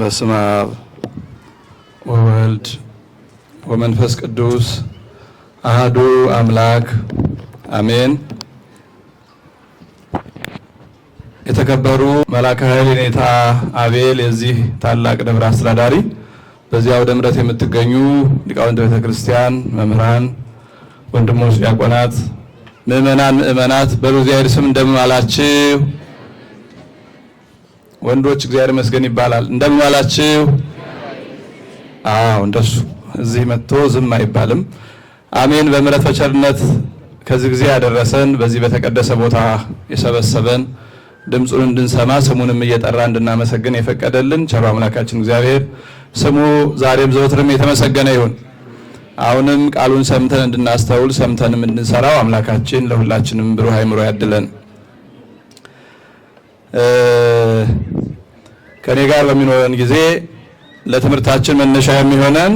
በስመ አብ ወወልድ ወመንፈስ ቅዱስ አሐዱ አምላክ አሜን። የተከበሩ መላከ ኃይል የኔታ አቤል የዚህ ታላቅ ደብር አስተዳዳሪ፣ በዚያ አውደ ምሕረት የምትገኙ ሊቃውንተ ቤተክርስቲያን፣ መምህራን፣ ወንድሞች ዲያቆናት፣ ምእመናት በእግዚአብሔር ስም እንደምን ዋላችሁ? ወንዶች እግዚአብሔር ይመስገን ይባላል። እንደምን ዋላችሁ? እንደሱ እዚህ መጥቶ ዝም አይባልም። አሜን። በምሕረት በቸርነት ከዚህ ጊዜ ያደረሰን በዚህ በተቀደሰ ቦታ የሰበሰበን ድምፁን እንድንሰማ ስሙንም እየጠራ እንድናመሰግን የፈቀደልን ቸሩ አምላካችን እግዚአብሔር ስሙ ዛሬም ዘወትርም የተመሰገነ ይሁን። አሁንም ቃሉን ሰምተን እንድናስተውል ሰምተንም እንድንሰራው አምላካችን ለሁላችንም ብሩህ አእምሮ ያድለን። ከኔ ጋር በሚኖረን ጊዜ ለትምህርታችን መነሻ የሚሆነን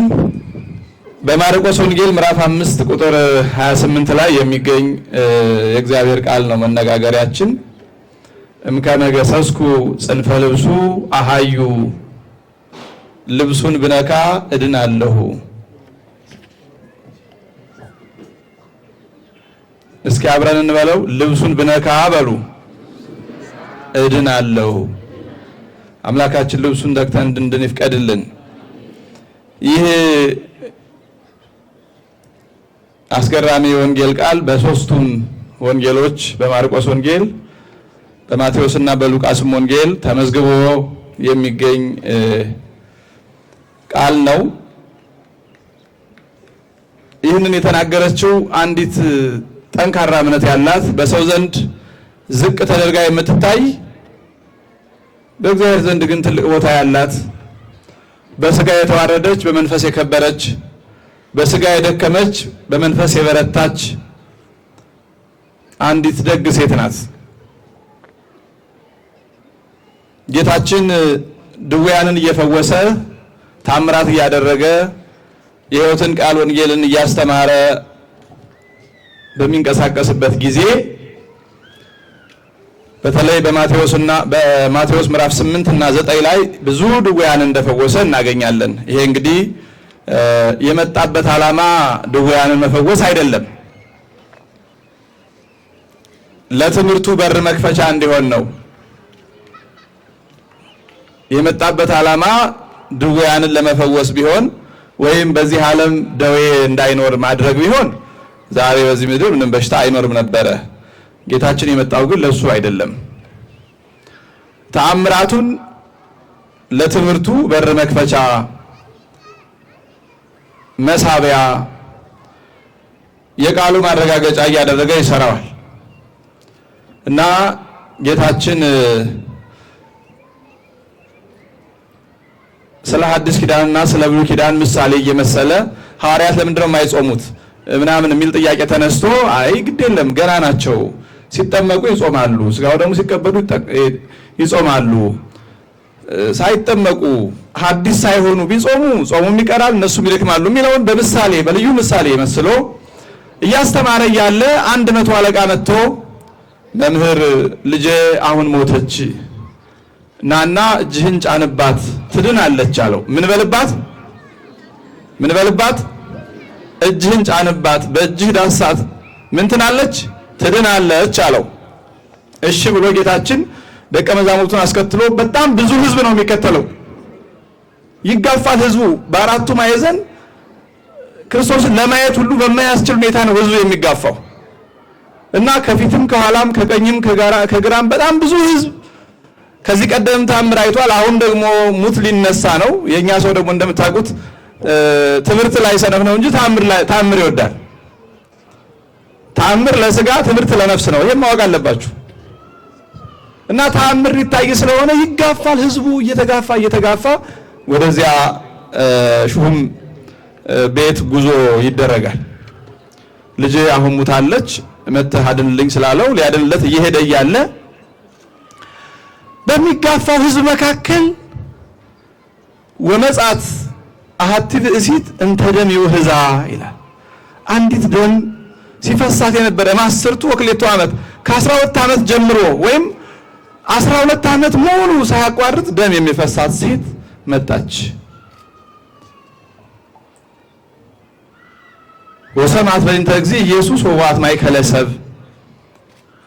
በማርቆስ ወንጌል ምዕራፍ 5 ቁጥር 28 ላይ የሚገኝ የእግዚአብሔር ቃል ነው መነጋገሪያችን። እምከመ ገሰስኩ ጽንፈ ልብሱ አሃዩ፣ ልብሱን ብነካ እድናለሁ። እስኪ አብረን እንበለው። ልብሱን ብነካ በሉ እድናለሁ። አምላካችን ልብሱን ነክተን እንድንድን ይፍቀድልን። ይህ አስገራሚ የወንጌል ቃል በሶስቱም ወንጌሎች በማርቆስ ወንጌል፣ በማቴዎስ እና በሉቃስም ወንጌል ተመዝግቦ የሚገኝ ቃል ነው። ይህንን የተናገረችው አንዲት ጠንካራ እምነት ያላት በሰው ዘንድ ዝቅ ተደርጋ የምትታይ በእግዚአብሔር ዘንድ ግን ትልቅ ቦታ ያላት፣ በስጋ የተዋረደች በመንፈስ የከበረች፣ በስጋ የደከመች በመንፈስ የበረታች አንዲት ደግ ሴት ናት። ጌታችን ድውያንን እየፈወሰ ታምራት እያደረገ የሕይወትን ቃል ወንጌልን እያስተማረ በሚንቀሳቀስበት ጊዜ በተለይ በማቴዎስ ምዕራፍ 8 እና 9 ላይ ብዙ ድውያንን እንደፈወሰ እናገኛለን። ይሄ እንግዲህ የመጣበት ዓላማ ድውያንን መፈወስ አይደለም፣ ለትምህርቱ በር መክፈቻ እንዲሆን ነው። የመጣበት ዓላማ ድውያንን ለመፈወስ ቢሆን ወይም በዚህ ዓለም ደዌ እንዳይኖር ማድረግ ቢሆን ዛሬ በዚህ ምድር ምንም በሽታ አይኖርም ነበረ። ጌታችን የመጣው ግን ለሱ አይደለም። ተአምራቱን ለትምህርቱ በር መክፈቻ፣ መሳቢያ፣ የቃሉ ማረጋገጫ እያደረገ ይሰራዋል እና ጌታችን ስለ ሐዲስ ኪዳንና ስለ ብሉይ ኪዳን ምሳሌ እየመሰለ ሐዋርያት ለምንድነው የማይጾሙት ምናምን የሚል ጥያቄ ተነስቶ አይ ግድ የለም ገና ናቸው፣ ሲጠመቁ ይጾማሉ፣ ስጋው ደግሞ ሲቀበሉ ይጾማሉ፣ ሳይጠመቁ ሐዲስ ሳይሆኑ ቢጾሙ ጾሙም ይቀራል እነሱም ይደክማሉ የሚለውን በምሳሌ በልዩ ምሳሌ መስሎ እያስተማረ እያለ 100 አለቃ መጥቶ መምህር ልጄ አሁን ሞተች፣ ናና እጅህን ጫንባት ትድናለች አለው። ምን በልባት? እጅህን ጫንባት፣ በእጅህ ዳሳት ምን ትናለች? ትድናለች አለው። እሺ ብሎ ጌታችን ደቀ መዛሙርቱን አስከትሎ በጣም ብዙ ሕዝብ ነው የሚከተለው። ይጋፋል ሕዝቡ። በአራቱ ማዕዘን ክርስቶስን ለማየት ሁሉ በማያስችል ሁኔታ ነው ሕዝቡ የሚጋፋው እና ከፊትም ከኋላም ከቀኝም ከግራም በጣም ብዙ ሕዝብ ከዚህ ቀደም ታምር አይቷል። አሁን ደግሞ ሙት ሊነሳ ነው። የኛ ሰው ደግሞ እንደምታውቁት ትምህርት ላይ ሰነፍ ነው እንጂ ታምር ይወዳል። ታምር ለስጋ ትምህርት ለነፍስ ነው። ይሄን ማወቅ አለባችሁ። እና ታምር ሊታይ ስለሆነ ይጋፋል ህዝቡ። እየተጋፋ ወደዚያ ሹም ቤት ጉዞ ይደረጋል። ልጄ አሁን ሙታለች መጥተህ አድንልኝ ስላለው ሊያድንለት እየሄደ እያለ በሚጋፋው ህዝብ መካከል ወመጻት አሐቲ ብእሲት እንተ ደም ይውህዛ ይላል። አንዲት ደም ሲፈሳት የነበረ ማስርቱ ወክሌቱ ዓመት ከ12 ዓመት ጀምሮ ወይም 12 ዓመት ሙሉ ሳያቋርጥ ደም የሚፈሳት ሴት መጣች። ወሰማዕት በእንተ እግዚእ ኢየሱስ ወወአት ማእከለ ሰብእ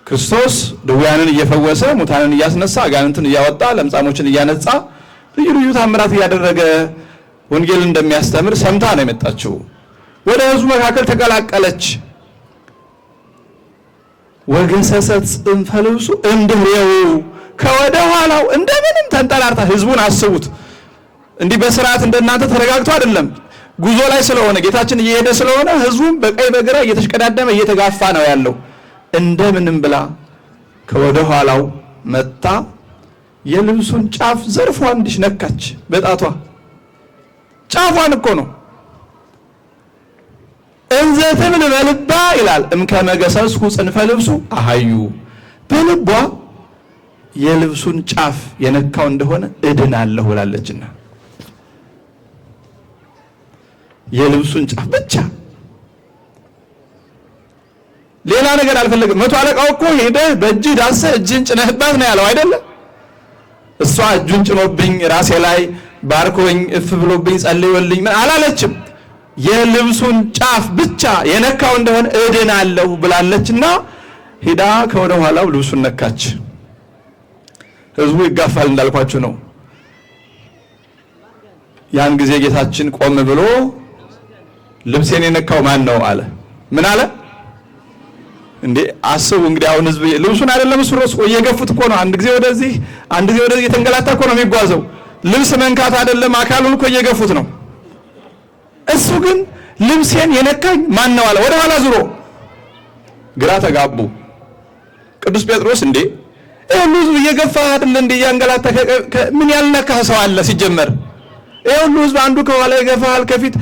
ክርስቶስ ድውያንን እየፈወሰ ሙታንን እያስነሳ አጋንንትን እያወጣ ለምጻሞችን እያነጻ ልዩ ልዩ ታምራት እያደረገ ወንጌል እንደሚያስተምር ሰምታ ነው የመጣችው። ወደ ሕዝቡ መካከል ተቀላቀለች። ወገሰሰት ጽንፈ ልብሱ እምድኅሬው ከወደ ኋላው እንደምንም ተንጠላርታ። ሕዝቡን አስቡት እንዲህ በስርዓት እንደናንተ ተረጋግቶ አይደለም፣ ጉዞ ላይ ስለሆነ ጌታችን እየሄደ ስለሆነ ሕዝቡም በቀኝ በግራ እየተሽቀዳደመ እየተጋፋ ነው ያለው። እንደምንም ብላ ከወደ ኋላው መጣ የልብሱን ጫፍ ዘርፏ እንዲሽ ነካች በጣቷ። ጫፏን እኮ ነው። እንዘ ትብል በልባ ይላል እምከመ ገሰስኩ ጽንፈ ልብሱ አሃዩ። በልቧ የልብሱን ጫፍ የነካው እንደሆነ እድናለሁ ብላለችና የልብሱን ጫፍ ብቻ ሌላ ነገር አልፈለገም። መቶ አለቃው እኮ ሄደህ በእጅህ ዳሰህ እጅህን ጭነህባት ነው ያለው አይደለም። እሷ እጁን ጭኖብኝ ራሴ ላይ ባርኮኝ እፍ ብሎብኝ ጸልዮልኝ ምን አላለችም። የልብሱን ጫፍ ብቻ የነካው እንደሆነ እድናለሁ ብላለችና ሄዳ ከወደ ኋላው ልብሱን ነካች። ሕዝቡ ይጋፋል እንዳልኳችሁ ነው። ያን ጊዜ ጌታችን ቆም ብሎ ልብሴን የነካው ማን ነው አለ። ምን አለ እንዴ? አስቡ እንግዲህ አሁን ሕዝብ ልብሱን አይደለም እሱ ራሱ እየገፉት እኮ ነው። አንድ ጊዜ ወደዚህ አንድ ጊዜ ወደዚህ እየተንገላታ እኮ ነው የሚጓዘው። ልብስ መንካት አይደለም አካሉን እኮ እየገፉት ነው። እሱ ግን ልብሴን የነካኝ ማን ነው አለ። ወደ ኋላ ዙሮ ግራ ተጋቡ። ቅዱስ ጴጥሮስ እንዴ ሁሉ ሕዝብ እየገፋ አይደል እንዴ ያንገላታ ምን ያልነካህ ሰው አለ ሲጀመር? ሁሉ ሕዝብ አንዱ ከኋላ ይገፋል ከፊት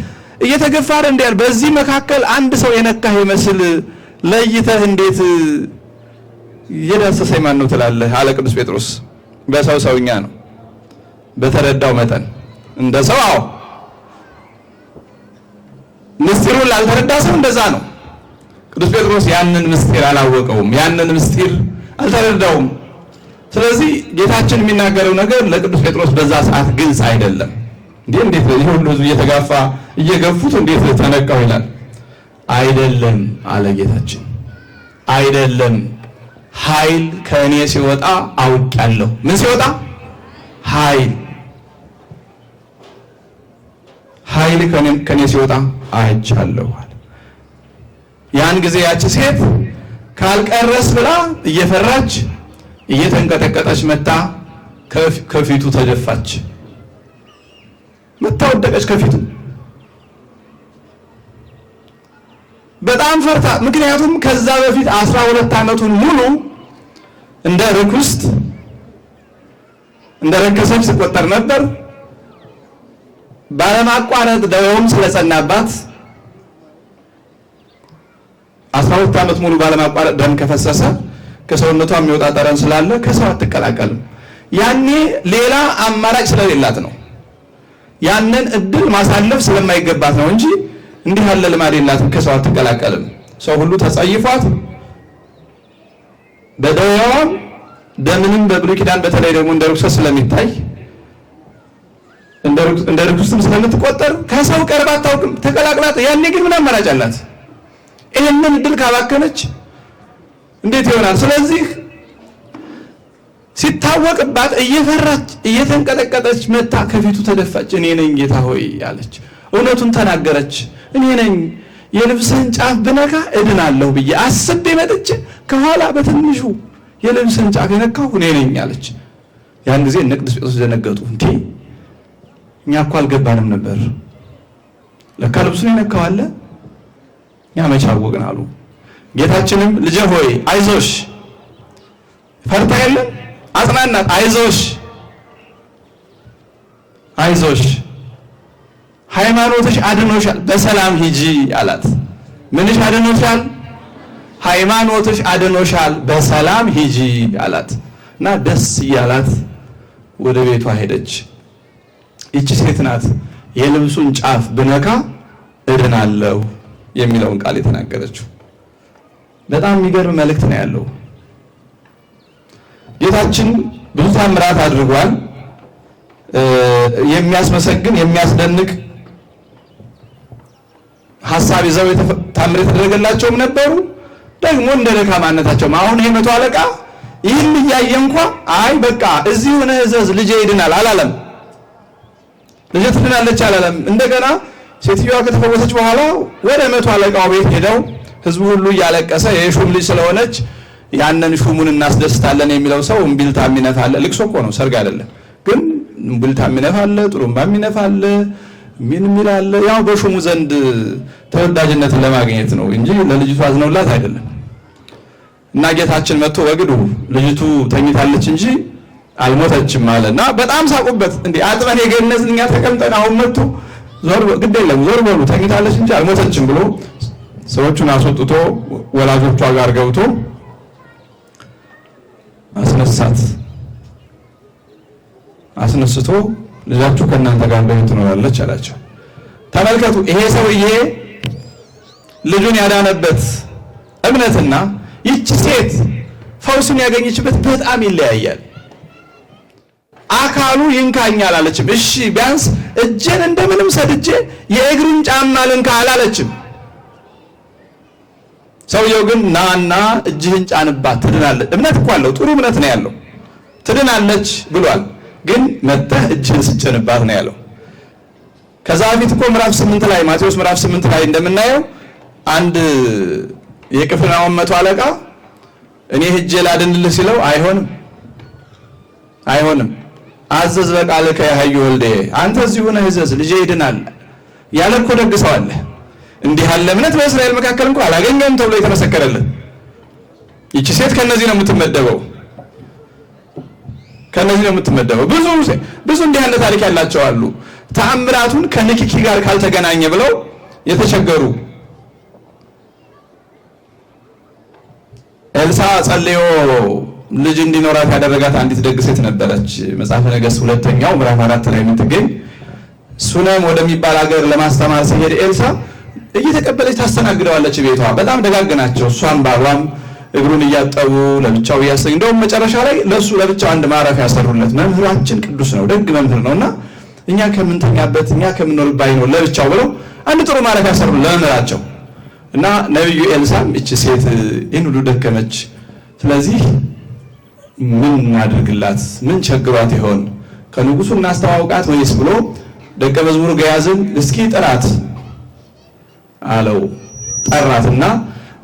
እየተገፋ አይደል እንዴ? በዚህ መካከል አንድ ሰው የነካህ ይመስል ለይተህ እንዴት የዳሰሰኝ ማን ነው ትላለህ አለ ቅዱስ ጴጥሮስ። በሰው ሰውኛ ነው በተረዳው መጠን እንደ ሰው አዎ ምስጢሩን ላልተረዳ ሰው እንደዛ ነው። ቅዱስ ጴጥሮስ ያንን ምስጢር አላወቀውም፣ ያንን ምስጢር አልተረዳውም። ስለዚህ ጌታችን የሚናገረው ነገር ለቅዱስ ጴጥሮስ በዛ ሰዓት ግልጽ አይደለም። እንዴት ይሄ ሁሉ ሕዝብ እየተጋፋ እየገፉት እንዴት ተነካው ይላል። አይደለም አለ ጌታችን፣ አይደለም ኃይል ከእኔ ሲወጣ አውቃለሁ። ምን ሲወጣ? ኃይል ከኔ ሲወጣ አይቻለሁ አለ። ያን ጊዜ ያቺ ሴት ካልቀረስ ብላ እየፈራች እየተንቀጠቀጠች መጣ ከፊቱ ተደፋች። መጣ ወደቀች ከፊቱ በጣም ፈርታ። ምክንያቱም ከዛ በፊት 12 ዓመቱን ሙሉ እንደ ርኩስት እንደ ረከሰች ትቆጠር ነበር። ባለማቋረጥ ደዌውም ስለጸናባት 12 ዓመት ሙሉ ባለማቋረጥ ደም ከፈሰሰ ከሰውነቷ የሚወጣ ጠረን ስላለ ከሰው አትቀላቀልም። ያኔ ሌላ አማራጭ ስለሌላት ነው። ያንን እድል ማሳለፍ ስለማይገባት ነው እንጂ እንዲህ ያለ ልማድ የላትም። ከሰው አትቀላቀልም። ሰው ሁሉ ተጸይፏት በደዌዋም ደምንም በብሉይ ኪዳን በተለይ ደግሞ እንደ ርኩሰት ስለሚታይ እንደ ርኩስትም ስለምትቆጠር ከሰው ቀርባ አታውቅም። ተቀላቅላት። ያኔ ግን ምን አማራጭ አላት? ይህንን እድል ካባከነች እንዴት ይሆናል? ስለዚህ ሲታወቅባት እየፈራች እየተንቀጠቀጠች መታ ከፊቱ ተደፋች። እኔ ነኝ ጌታ ሆይ አለች። እውነቱን ተናገረች። እኔ ነኝ የልብስህን ጫፍ ብነካ እድናለሁ ብዬ አስቤ መጥቼ ከኋላ በትንሹ የልብስህን ጫፍ የነካሁ እኔ ነኝ አለች። ያን ጊዜ እነ ቅዱስ ጴጥሮስ ደነገጡ። እንዴ እኛ እኮ አልገባንም ነበር፣ ለካ ልብሱን የነካው አለ፣ እኛ መቼ አወቅን አሉ። ጌታችንም ልጄ ሆይ አይዞሽ፣ ፈርታ የለም አጽናናት። አይዞሽ ሃይማኖትሽ አድኖሻል፣ በሰላም ሂጂ አላት። ምንሽ አድኖሻል? ሃይማኖትሽ አድኖሻል፣ በሰላም ሂጂ አላት። እና ደስ እያላት ወደ ቤቷ ሄደች። ይቺ ሴት ናት የልብሱን ጫፍ ብነካ እድናለሁ የሚለውን ቃል የተናገረችው። በጣም የሚገርም መልእክት ነው ያለው። ጌታችን ብዙ ታምራት አድርጓል። የሚያስመሰግን የሚያስደንቅ ሐሳብ ይዘው ታምር የተደረገላቸውም ነበሩ። ደግሞ እንደ ደካማነታቸው አሁን ይሄ መቶ አለቃ ይህን እያየ እንኳን አይ በቃ እዚህ ሆነ እዘዝ ልጄ ይድናል አላለም። ልጄ ትድናለች አላለም። እንደገና ሴትዮዋ ከተፈወሰች በኋላ ወደ መቶ አለቃው ቤት ሄደው ህዝቡ ሁሉ እያለቀሰ የሹም ልጅ ስለሆነች ያንን ሹሙን እናስደስታለን የሚለው ሰው እምቢልታ የሚነፋ አለ። ልቅሶ እኮ ነው፣ ሰርግ አይደለም። ግን እምቢልታ የሚነፋ አለ፣ ጥሩምባ የሚነፋ አለ፣ ምን የሚል አለ። ያው በሹሙ ዘንድ ተወዳጅነትን ለማግኘት ነው እንጂ ለልጅቷ አዝነውላት አይደለም። እና ጌታችን መጥቶ ወግዱ ልጅቱ ተኝታለች እንጂ አልሞተችም አለና በጣም ሳቁበት። እንዴ አጥበን የገነዝን እኛ ተቀምጠን አሁን መጥቶ ዞር ግድ የለም ዞር በሉ ተኝታለች እንጂ አልሞተችም ብሎ ሰዎቹን አስወጥቶ ወላጆቿ ጋር ገብቶ አስነሳት። አስነስቶ ልጃችሁ ከእናንተ ጋር በሕይወት ትኖራለች አላቸው። ተመልከቱ፣ ይሄ ሰውዬ ልጁን ያዳነበት እምነትና ይህች ሴት ፈውስን ያገኘችበት በጣም ይለያያል። አካሉ ይንካኛል አላለችም። እሺ ቢያንስ እጄን እንደምንም ሰድጄ የእግሩን ጫማ ልንካ አላለችም። ሰውየው ግን ናና እጅህን ጫንባት ትድናለች። እምነት እኮ አለው፣ ጥሩ እምነት ነው ያለው። ትድናለች ብሏል። ግን መጥተህ እጅህን ስጭንባት ነው ያለው። ከዛ በፊት እኮ ምዕራፍ 8 ላይ ማቴዎስ ምዕራፍ 8 ላይ እንደምናየው አንድ የቅፍርናሆም መቶ አለቃ እኔ ሄጄ ላድንልህ ሲለው አይሆንም አዘዝ በቃልከ ያህዩ ወልዴ፣ አንተ እዚህ ሆነህ እዘዝ ልጄ ይድናል ያለ እኮ ደግሰዋለህ። እንዲህ ያለ እምነት በእስራኤል መካከል እንኳን አላገኘውም ተብሎ የተመሰከረለት። ይቺ ሴት ከነዚህ ነው የምትመደበው፣ ከነዚህ ነው የምትመደበው። ብዙ እንዲህ ያለ ታሪክ ያላቸው አሉ። ተአምራቱን ከንክኪ ጋር ካልተገናኘ ብለው የተቸገሩ። ኤልሳ ጸልዮ ልጅ እንዲኖራት ያደረጋት አንዲት ደግ ሴት ነበረች። መጽሐፈ ነገሥት 2ኛው ምዕራፍ 4 ላይ የምትገኝ ሱነም ወደሚባል ሀገር ለማስተማር ሲሄድ ኤልሳ እየተቀበለች ታስተናግደዋለች ቤቷ። በጣም ደጋግ ናቸው። እሷም ባሏም እግሩን እያጠቡ ለብቻው እያሰኝ፣ እንደውም መጨረሻ ላይ ለሱ ለብቻው አንድ ማረፊያ ያሰሩለት። መምህራችን ቅዱስ ነው፣ ደግ መምህር ነውና እኛ ከምንተኛበት እኛ ከምንኖርበት ነው ለብቻው ብለው አንድ ጥሩ ማረፊያ ያሰሩለት ለመምህራቸው። እና ነብዩ ኤልሳም እቺ ሴት ይህን ሁሉ ደከመች፣ ስለዚህ ምን እናድርግላት? ምን ቸግሯት ይሆን? ከንጉሱ እናስተዋውቃት ወይስ ብሎ ደቀ መዝሙሩ ገያዝን እስኪ ጥራት አለው። ጠራትና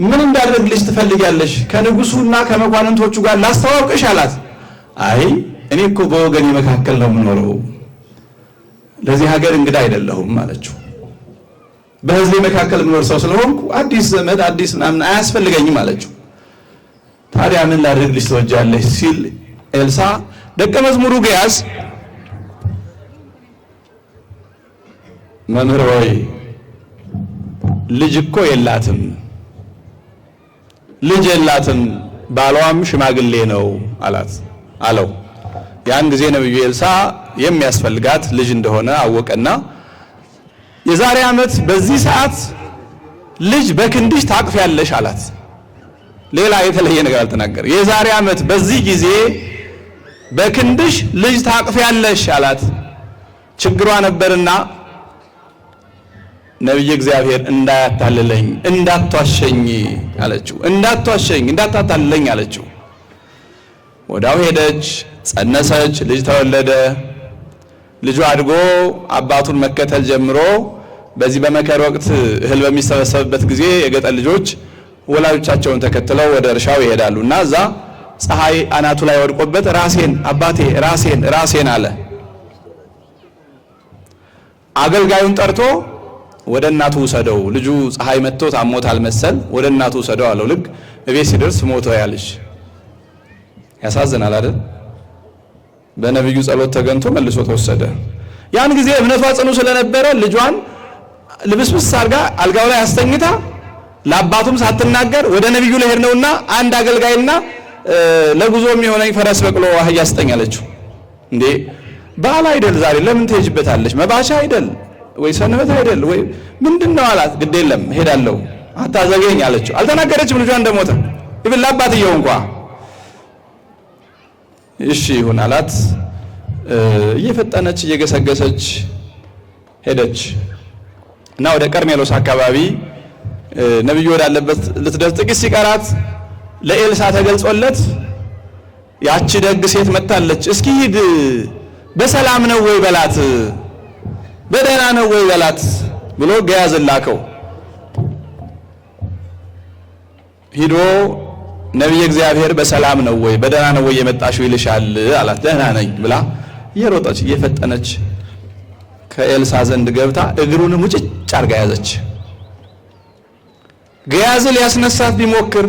ምን እንዳደርግልሽ ትፈልጊያለሽ? ከንጉሱና ከመኳንንቶቹ ጋር ላስተዋውቅሽ አላት። አይ እኔ እኮ በወገኔ መካከል ነው የምኖረው፣ ለዚህ ሀገር እንግዳ አይደለሁም አለችው። በሕዝቤ መካከል የምኖር ሰው ስለሆንኩ አዲስ ዘመድ አዲስ ምናምን አያስፈልገኝም አለችው። ታዲያ ምን ላድርግልሽ ትወጃለሽ ሲል ኤልሳ ደቀ መዝሙሩ ገያዝ መምህር ሆይ ልጅ እኮ የላትም፣ ልጅ የላትም፣ ባሏም ሽማግሌ ነው አለው። ያን ጊዜ ነብዩ ኤልሳ የሚያስፈልጋት ልጅ እንደሆነ አወቀና የዛሬ ዓመት በዚህ ሰዓት ልጅ በክንድሽ ታቅፊያለሽ አላት። ሌላ የተለየ ነገር አልተናገረ። የዛሬ ዓመት በዚህ ጊዜ በክንድሽ ልጅ ታቅፊያለሽ አላት። ችግሯ ነበርና ነብይ እግዚአብሔር እንዳያታልለኝ እንዳትዋሸኝ አለችው። እንዳትዋሸኝ እንዳታታልለኝ አለችው። ወዳው ሄደች፣ ጸነሰች፣ ልጅ ተወለደ። ልጁ አድጎ አባቱን መከተል ጀምሮ በዚህ በመከር ወቅት እህል በሚሰበሰብበት ጊዜ የገጠር ልጆች ወላጆቻቸውን ተከትለው ወደ እርሻው ይሄዳሉ እና እዛ ፀሐይ አናቱ ላይ ወድቆበት ራሴን አባቴ ራሴን አለ። አገልጋዩን ጠርቶ ወደ እናቱ ውሰደው፣ ልጁ ፀሐይ መጥቶት አሞታል መሰል፣ ወደ እናቱ ውሰደው አለው። ልክ እቤት ሲደርስ ሞቶ ያልሽ። ያሳዝናል አይደል? በነብዩ ጸሎት ተገንቶ መልሶ ተወሰደ። ያን ጊዜ እምነቷ ጽኑ ስለነበረ ልጇን ልብስብስ አድርጋ አልጋው ላይ አስተኝታ ለአባቱም ሳትናገር ወደ ነብዩ ልሄድ ነውና አንድ አገልጋይና ለጉዞ የሚሆነኝ ፈረስ በቅሎ አህያ አስጠኛለችው። እንዴ በዓል አይደል ዛሬ ለምን ትሄጂበታለሽ? መባቻ አይደል ወይ ሰንበት አይደል ወይ ምንድነው አላት። ግድ የለም ሄዳለሁ አታዘገኝ አለችው። አልተናገረችም ልጇ እንደሞተ ይብላ አባትየው እንኳን እሺ ይሁን አላት። እየፈጠነች እየገሰገሰች ሄደች እና ወደ ቀርሜሎስ አካባቢ ነብዩ ወዳለበት ልትደርስ ጥቂት ሲቀራት ለኤልሳ ተገልጾለት ያቺ ደግ ሴት መጣለች፣ እስኪ ሂድ በሰላም ነው ወይ በላት፣ በደህና ነው ወይ በላት ብሎ ገያዝ ላከው። ሂዶ ነብይ እግዚአብሔር በሰላም ነው ወይ በደህና ነው ወይ የመጣሽው ይልሻል አላት። ደህና ነኝ ብላ እየሮጠች እየፈጠነች ከኤልሳ ዘንድ ገብታ እግሩን ሙጭጭ አርጋ ያዘች። ገያዝ ሊያስነሳት ቢሞክር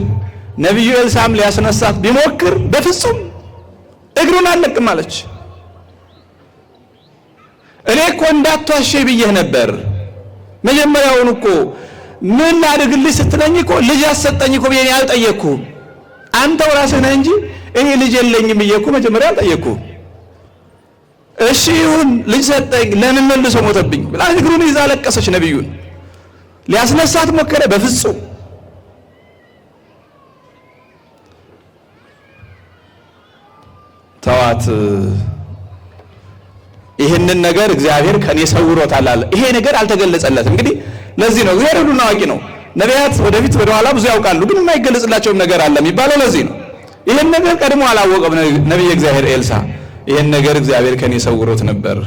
ነብዩ ኤልሳም ሊያስነሳት ቢሞክር በፍጹም እግሩን አልለቅም አለች። እኔ እኮ እንዳትዋሸኝ ብዬህ ነበር። መጀመሪያውን እኮ ምን ላድርግልሽ ስትለኝ እኮ ልጅ አሰጠኝ እኮ ብዬ አልጠየቅኩም። አንተው ራስህ ነህ እንጂ እኔ ልጅ የለኝም ብዬ እኮ መጀመሪያ አልጠየቅኩም። እሺ ይሁን ልጅ ሰጠኝ፣ ለምን መልሶ ሞተብኝ ብላ እግሩን ይዛ ለቀሰች። ነብዩን ሊያስነሳት ሞከረ፣ በፍጹም ተዋት። ይሄንን ነገር እግዚአብሔር ከኔ ሰውሮታል አለ። ይሄ ነገር አልተገለጸለትም። እንግዲህ ለዚህ ነው እግዚአብሔር ሁሉን አዋቂ ነው። ነቢያት ወደፊት ወደ ኋላ ብዙ ያውቃሉ፣ ግን የማይገለጽላቸውም ነገር አለ የሚባለው ለዚህ ነው። ይሄን ነገር ቀድሞ አላወቀም ነብይ እግዚአብሔር ኤልሳ። ይሄን ነገር እግዚአብሔር ከኔ ሰውሮት ነበር።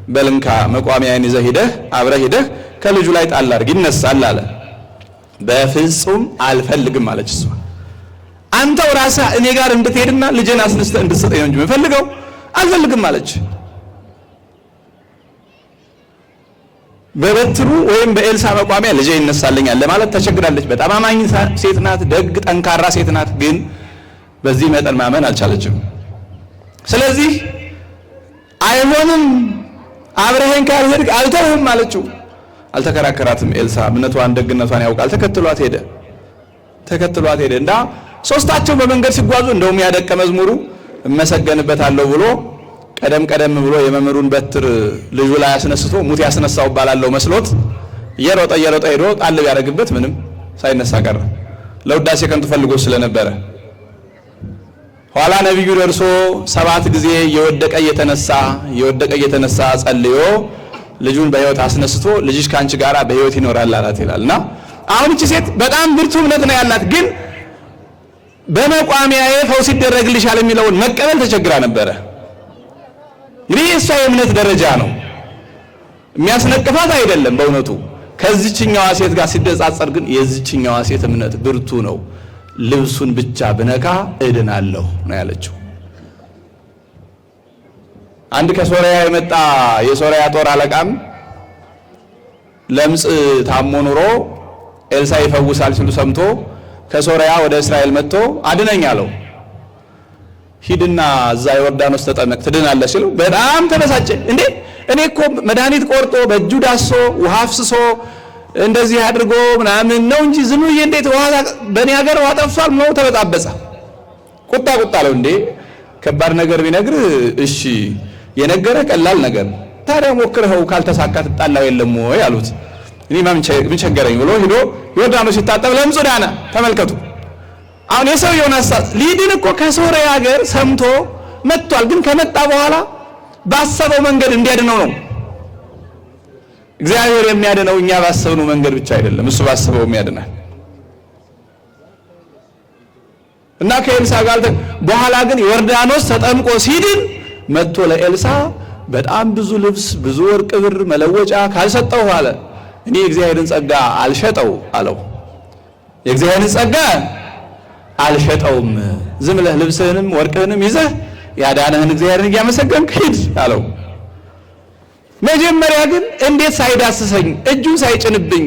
በልንካ መቋሚያን ይዘህ ሂደህ አብረህ ሂደህ ከልጁ ላይ ጣል አድርግ ይነሳል አለ። በፍጹም አልፈልግም አለች እሷ። አንተው ራስህ እኔ ጋር እንድትሄድና ልጄን አስነስተህ እንድትሰጠኝ ነው እንጂ የምፈልገው አልፈልግም አለች። በበትሩ ወይም በኤልሳ መቋሚያ ልጄ ይነሳልኛል ለማለት ተቸግራለች። በጣም አማኝ ሴት ናት፣ ደግ ጠንካራ ሴት ናት። ግን በዚህ መጠን ማመን አልቻለችም። ስለዚህ አይሆንም አብረኸኝ ካልሄድክ አልተውህም አለችው። አልተከራከራትም። ኤልሳ እምነቷን ደግነቷን ያውቃል። ተከትሏት ሄደ እና ሶስታቸው በመንገድ ሲጓዙ እንደውም ያደቀ መዝሙሩ እመሰገንበታለሁ ብሎ ቀደም ብሎ የመምህሩን በትር ልጁ ላይ አስነስቶ ሙት ያስነሳው ባላለው መስሎት እየሮጠ ሄዶ ጣል ቢያደርግበት ምንም ሳይነሳ ቀረ። ለውዳሴ ከንቱ ፈልጎ ስለነበረ ኋላ ነብዩ ደርሶ 7 ጊዜ የወደቀ እየተነሳ ጸልዮ ልጁን በሕይወት አስነስቶ ልጅሽ ካንቺ ጋራ በሕይወት ይኖራል አላት ይላልና አሁን እቺ ሴት በጣም ብርቱ እምነት ነው ያላት። ግን በመቋሚያዬ ፈውስ ይደረግልሻል የሚለውን መቀበል ተቸግራ ነበረ። ይህ እሷ የእምነት ደረጃ ነው፣ የሚያስነቅፋት አይደለም። በእውነቱ ከዚህኛዋ ሴት ጋር ሲደጻጸር ግን የዚህኛዋ ሴት እምነት ብርቱ ነው። ልብሱን ብቻ ብነካ እድናለሁ ነው ያለችው። አንድ ከሶሪያ የመጣ የሶሪያ ጦር አለቃም ለምጽ ታሞ ኑሮ ኤልሳ ይፈውሳል ሲሉ ሰምቶ ከሶሪያ ወደ እስራኤል መጥቶ አድነኝ አለው። ሂድና እዛ ዮርዳኖስ ተጠመቅ ትድናለህ ሲሉ በጣም ተበሳጨ። እንዴ እኔ እኮ መድኃኒት ቆርጦ በእጁ ዳሶ ውሃ አፍስሶ እንደዚህ አድርጎ ምናምን ነው እንጂ ዝም ብዬ እንዴት ውሃ በእኔ ሀገር ውሃ ጠፍቷል ነው ተበጣበጸ። ቁጣ አለው። እንዴ ከባድ ነገር ቢነግር እሺ የነገረ ቀላል ነገር ታዲያ ሞክረው ካልተሳካ ትጣላው የለም ወይ አሉት። እኔ ምን ቸገረኝ ብሎ ሄዶ ዮርዳኖስ ሲታጠብ ለምጹ ዳነ። ተመልከቱ። አሁን የሰውየውን ሐሳብ ሊድን እኮ ከሶሪያ ሀገር ሰምቶ መጥቷል። ግን ከመጣ በኋላ ባሰበው መንገድ እንዲያድነው ነው። እግዚአብሔር የሚያድነው እኛ ባሰብነው መንገድ ብቻ አይደለም፣ እሱ ባሰበው የሚያድናል። እና ከኤልሳ ጋር በኋላ ግን ዮርዳኖስ ተጠምቆ ሲድን መጥቶ ለኤልሳ በጣም ብዙ ልብስ፣ ብዙ ወርቅ፣ ብር መለወጫ ካልሰጠው አለ እኔ የእግዚአብሔርን ጸጋ አልሸጠው አለው። የእግዚአብሔርን ጸጋ አልሸጠውም፣ ዝም ብለህ ልብስህንም ወርቅህንም ይዘህ ያዳነህን እግዚአብሔርን እያመሰገንክ ሂድ አለው። መጀመሪያ ግን እንዴት ሳይዳስሰኝ እጁን ሳይጭንብኝ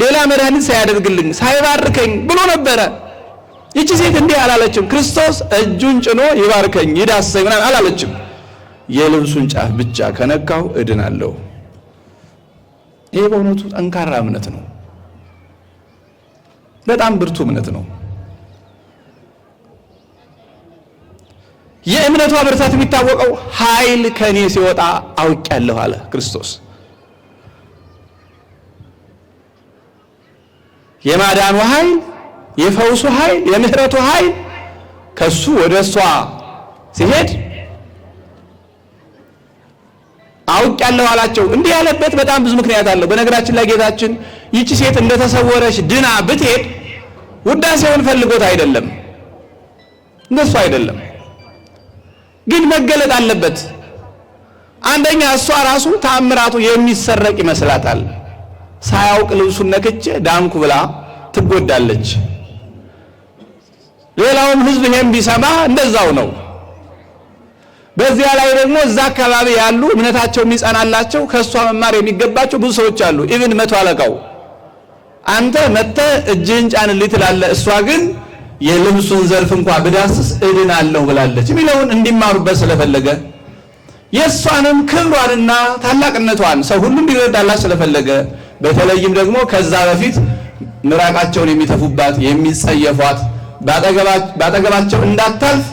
ሌላ መድኃኒት ሳያደርግልኝ ሳይባርከኝ ብሎ ነበረ። ይቺ ሴት እንዲህ አላለችም። ክርስቶስ እጁን ጭኖ ይባርከኝ ይዳስሰኝ ምናምን አላለችም። የልብሱን ጫፍ ብቻ ከነካው እድናለሁ። ይሄ በእውነቱ ጠንካራ እምነት ነው። በጣም ብርቱ እምነት ነው። የእምነቷ ብርታት የሚታወቀው ኃይል ከኔ ሲወጣ አውቄያለሁ አለ ክርስቶስ። የማዳኑ ኃይል፣ የፈውሱ ኃይል፣ የምህረቱ ኃይል ከሱ ወደ እሷ ሲሄድ አውቄያለሁ አላቸው። እንዲህ ያለበት በጣም ብዙ ምክንያት አለው። በነገራችን ላይ ጌታችን ይቺ ሴት እንደተሰወረች ድና ብትሄድ ውዳሴውን ፈልጎት አይደለም፣ እንደሱ አይደለም። ግን መገለጥ አለበት። አንደኛ እሷ ራሱ ተአምራቱ የሚሰረቅ ይመስላታል። ሳያውቅ ልብሱን ነክቼ ዳንኩ ብላ ትጎዳለች። ሌላውም ሕዝብ ይሄን ቢሰማ እንደዛው ነው። በዚያ ላይ ደግሞ እዛ አካባቢ ያሉ እምነታቸው የሚጸናላቸው ከሷ መማር የሚገባቸው ብዙ ሰዎች አሉ። ኢቭን መቶ አለቃው አንተ መጥተህ እጅህን ጫንልኝ ትላለህ፣ እሷ ግን የልብሱን ዘርፍ እንኳን ብዳስስ እድናለሁ ብላለች የሚለውን እንዲማሩበት ስለፈለገ የሷንም ክብሯንና ታላቅነቷን ሰው ሁሉ እንዲረዳላት ስለፈለገ በተለይም ደግሞ ከዛ በፊት ምራቃቸውን የሚተፉባት የሚጸየፏት ባጠገባቸው እንዳታልፍ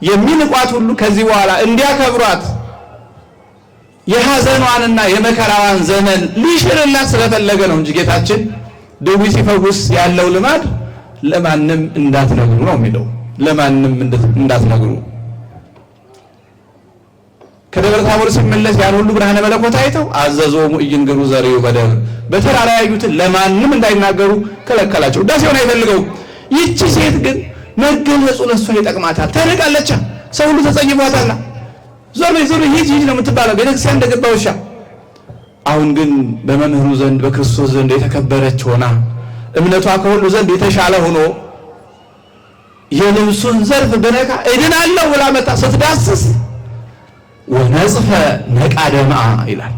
የሚንቋት ሁሉ ከዚህ በኋላ እንዲያከብሯት የሐዘኗንና የመከራዋን ዘመን ሊሽርላት ስለፈለገ ነው እንጂ ጌታችን ድውይ ሲፈውስ ያለው ልማድ ለማንም እንዳትነግሩ ነው የሚለው። ለማንም እንዳትነግሩ። ከደብረ ታቦር ሲመለስ ያን ሁሉ ብርሃነ መለኮት አይተው አዘዞሙ ኢይንግሩ ዘሪው በደብር በተራራ ያዩትን ለማንም እንዳይናገሩ ከለከላቸው። ውዳሴውን አይፈልገው። ይቺ ሴት ግን መገለጹ ለሷ ይጠቅማታል። ተርቃለች፣ ሰው ሁሉ ተጸይፏታል። ዞር ሂድ ነው የምትባለው፣ ቤተክርስቲያን እንደገባ ውሻ። አሁን ግን በመምህሩ ዘንድ በክርስቶስ ዘንድ የተከበረች ሆና እምነቷ ከሁሉ ዘንድ የተሻለ ሆኖ የልብሱን ዘርፍ በነካ እድናለሁ ብላ መጣ። ስትዳስስ ወነጽፈ ነቃ ደምአ ይላል።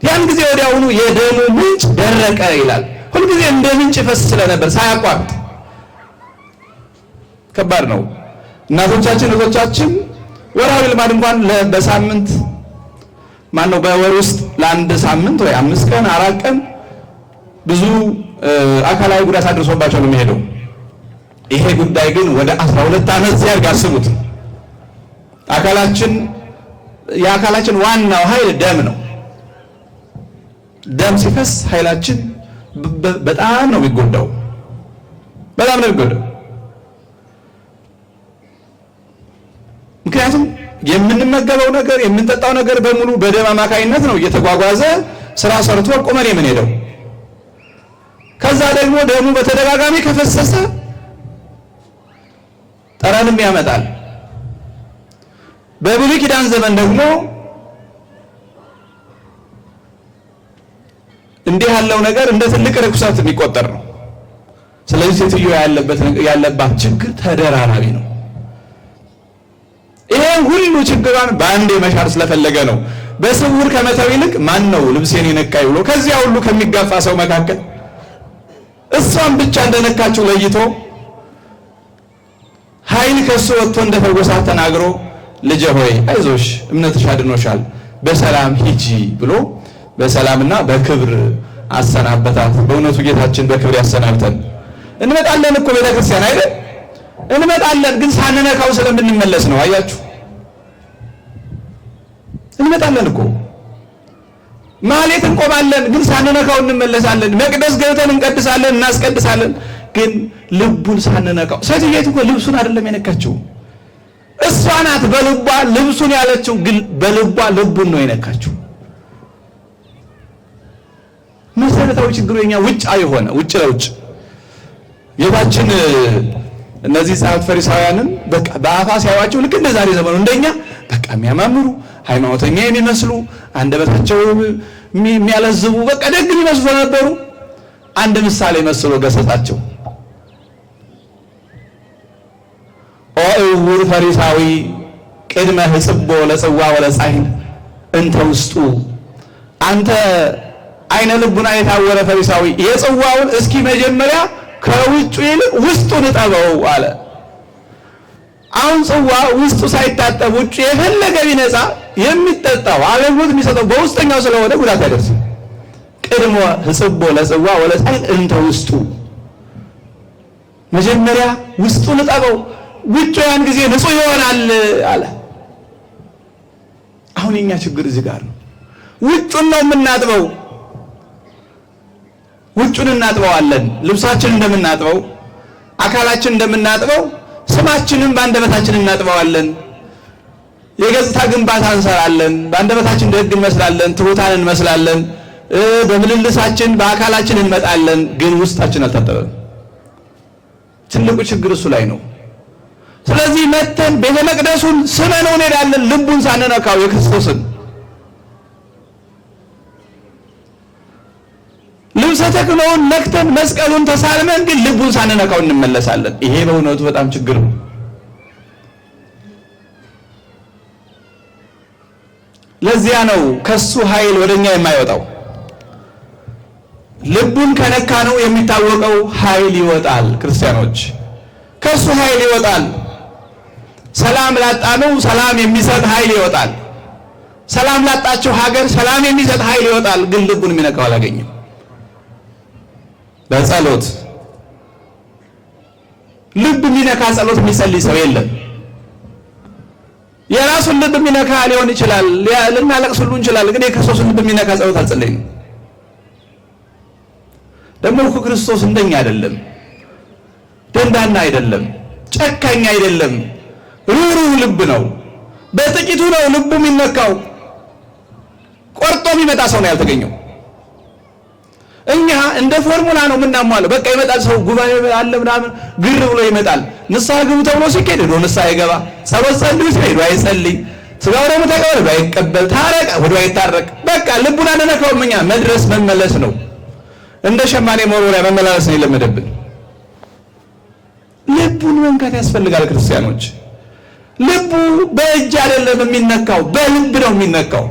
ያን ጊዜ ወዲያውኑ የደሙ ምንጭ ደረቀ ይላል። ሁልጊዜ እንደ ምንጭ ይፈስ ስለነበር ሳያቋርጥ። ከባድ ነው። እናቶቻችን እህቶቻችን ወርሃዊ ልማድ እንኳን በሳምንት በወር ውስጥ ለአንድ ሳምንት ወይ 5 ቀን 4 ቀን ብዙ አካላዊ ጉዳት አድርሶባቸው ነው የሚሄደው። ይሄ ጉዳይ ግን ወደ 12 ዓመት ሲያድግ አስቡት። የአካላችን ዋናው ኃይል ደም ነው። ደም ሲፈስ ኃይላችን በጣም ነው የሚጎዳው። በጣም ነው የሚጎዳው። ምክንያቱም የምንመገበው ነገር የምንጠጣው ነገር በሙሉ በደም አማካይነት ነው እየተጓጓዘ ስራ ሰርቶ ቁመን የምንሄደው። ከዛ ደግሞ ደሙ በተደጋጋሚ ከፈሰሰ ጠረንም ያመጣል። በብሉይ ኪዳን ዘመን ደግሞ እንዲህ ያለው ነገር እንደ ትልቅ ርኩሰት የሚቆጠር ነው። ስለዚህ ሴትዮ ያለባት ችግር ተደራራቢ ነው። ይሄን ሁሉ ችግሯን በአንዴ መሻር ስለፈለገ ነው በስውር ከመተው ይልቅ ማን ነው ልብሴን የነካኝ ብሎ ከዚያ ሁሉ ከሚጋፋ ሰው መካከል እሷን ብቻ እንደነካችው ለይቶ ኃይል ከሱ ወጥቶ እንደፈወሳት ተናግሮ ልጄ ሆይ አይዞሽ እምነትሽ አድኖሻል በሰላም ሂጂ ብሎ በሰላምና በክብር አሰናበታት። በእውነቱ ጌታችን በክብር ያሰናብተን። እንመጣለን እኮ ቤተክርስቲያን አይደል? እንመጣለን፣ ግን ሳንነካው ስለምንመለስ ነው። አያችሁ፣ እንመጣለን እኮ ማህሌት እንቆማለን፣ ግን ሳንነካው እንመለሳለን። መቅደስ ገብተን እንቀድሳለን፣ እናስቀድሳለን፣ ግን ልቡን ሳንነካው። ሴትየቱ እኮ ልብሱን አይደለም የነካችው፣ እሷ ናት በልቧ ልብሱን ያለችው፣ ግን በልቧ ልቡን ነው የነካችው። መሰረታዊ ችግሩ የኛ ውጫዊ ሆነ፣ ውጭ ለውጭ ጌታችን እነዚህ ጸሐፍት ፈሪሳውያንን በቃ በአፋ ሲያዩዋቸው ልክ እንደ ዛሬ ዘመኑ እንደኛ በቃ የሚያማምሩ ሃይማኖተኛ የሚመስሉ አንደበታቸው የሚያለዝቡ በቃ ደግ የሚመስሉ ነበሩ። አንድ ምሳሌ መስሎ ገሰጻቸው። ኦ እውር ፈሪሳዊ ቅድመ ህጽቦ ለጽዋ ወለጻሕል እንተ ውስጡ፣ አንተ አይነ ልቡና የታወረ ፈሪሳዊ የጽዋውን እስኪ መጀመሪያ ከውጭ ይልቅ ውስጡን እጠበው አለ። አሁን ጽዋ ውስጡ ሳይታጠብ ውጭ የፈለገ ቢነጻ የሚጠጣው አገልግሎት የሚሰጠው በውስጠኛው ስለሆነ ጉዳት አይደርስም። ቅድሞ ህጽቦ ለጽዋ ወለጻሕል እንተ ውስጡ፣ መጀመሪያ ውስጡን እጠበው ውጭ ያን ጊዜ ንጹህ ይሆናል አለ። አሁን የኛ ችግር እዚህ ጋር ነው። ውጩን ነው የምናጥበው። ውጩን እናጥበዋለን፣ ልብሳችን እንደምናጥበው፣ አካላችን እንደምናጥበው፣ ስማችንን በአንደበታችን እናጥበዋለን። የገጽታ ግንባታ እንሰራለን። በአንደበታችን ደግ እንመስላለን፣ ትሑታን እንመስላለን፣ በምልልሳችን በአካላችን እንመጣለን፣ ግን ውስጣችን አልታጠበም። ትልቁ ችግር እሱ ላይ ነው። ስለዚህ መተን ቤተ መቅደሱን ስመነው እንሄዳለን፣ ልቡን ሳንነካው የክርስቶስን ልብሰ ተክህኖውን ነክተን መስቀሉን ተሳልመን ግን ልቡን ሳንነካው እንመለሳለን። ይሄ በእውነቱ በጣም ችግር ነው። ለዚያ ነው ከሱ ኃይል ወደኛ የማይወጣው። ልቡን ከነካ ነው የሚታወቀው ኃይል ይወጣል። ክርስቲያኖች ከሱ ኃይል ይወጣል። ሰላም ላጣነው ሰላም የሚሰጥ ኃይል ይወጣል። ሰላም ላጣቸው ሀገር ሰላም የሚሰጥ ኃይል ይወጣል። ግን ልቡን የሚነካው አላገኘም። በጸሎት ልብ የሚነካ ጸሎት የሚጸልይ ሰው የለም። የራሱን ልብ የሚነካ ሊሆን ይችላል፣ ልናለቅስ ሁሉ እንችላለን። ግን የክርስቶስን ልብ የሚነካ ጸሎት አልጸለይንም። ደግሞ እኮ ክርስቶስ እንደኛ አይደለም፣ ደንዳና አይደለም፣ ጨካኝ አይደለም። ሩህሩህ ልብ ነው። በጥቂቱ ነው ልቡ የሚነካው። ቆርጦ የሚመጣ ሰው ነው ያልተገኘው። እኛ እንደ ፎርሙላ ነው የምናሟለው። በቃ ይመጣል ሰው ጉባኤ አለ ምናምን ግር ብሎ ይመጣል። ንስሐ ግቡ ተብሎ ሲኬድ ሄዶ ንስሐ ይገባ፣ ጸሎት ጸልዩ ሲሄዱ አይጸልይ፣ ስጋው ደግሞ ተቀበል ባይቀበል፣ ታረቅ ወደ አይታረቅ። በቃ ልቡን አንነካውም። እኛ መድረስ መመለስ ነው። እንደ ሸማኔ መወርወሪያ መመላለስ ነው የለመደብን። ልቡን መንካት ያስፈልጋል ክርስቲያኖች። ልቡ በእጅ አይደለም የሚነካው፣ በልብ ነው የሚነካው።